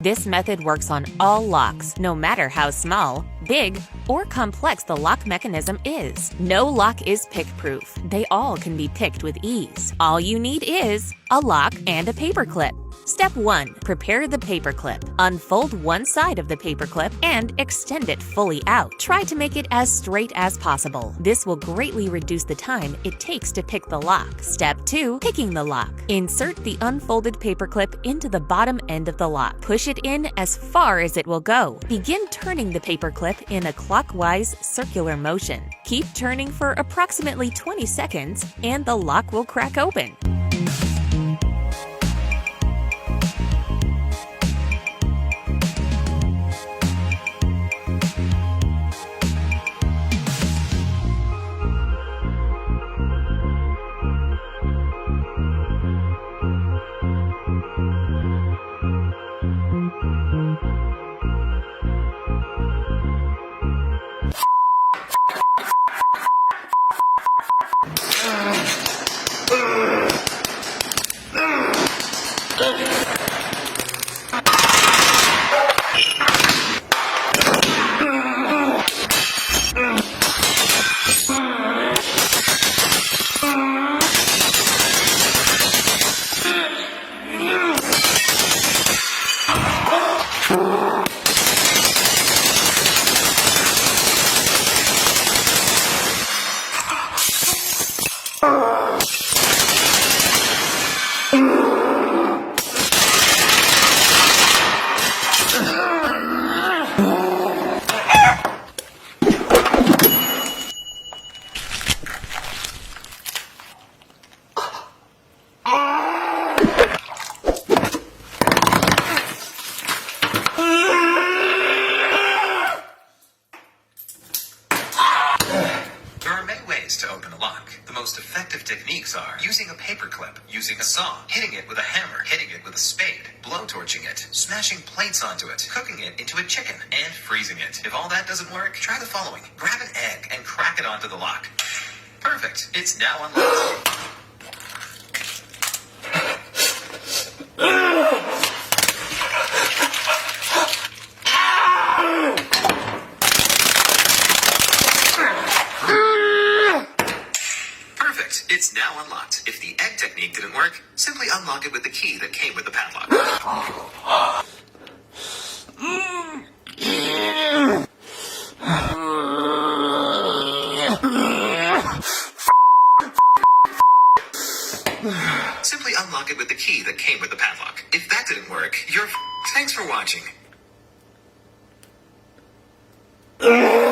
This method works on all locks, no matter how small, big, or complex the lock mechanism is. No lock is pick-proof. They all can be picked with ease. All you need is a lock and a paperclip. Step 1. Prepare the paperclip. Unfold one side of the paperclip and extend it fully out. Try to make it as straight as possible. This will greatly reduce the time it takes to pick the lock. Step 2. Picking the lock. Insert the unfolded paperclip into the bottom end of the lock. Push it in as far as it will go. Begin turning the paperclip in a clockwise circular motion. Keep turning for approximately 20 seconds and the lock will crack open. To open a lock. The most effective techniques are using a paperclip, using a saw, hitting it with a hammer, hitting it with a spade, blowtorching it, smashing plates onto it, cooking it into a chicken, and freezing it. If all that doesn't work, try the following. Grab an egg and crack it onto the lock. Perfect. It's now unlocked. It's now unlocked. If the egg technique didn't work, simply unlock it with the key that came with the padlock. Simply unlock it with the key that came with the padlock. If that didn't work, you're Thanks for watching. Ah!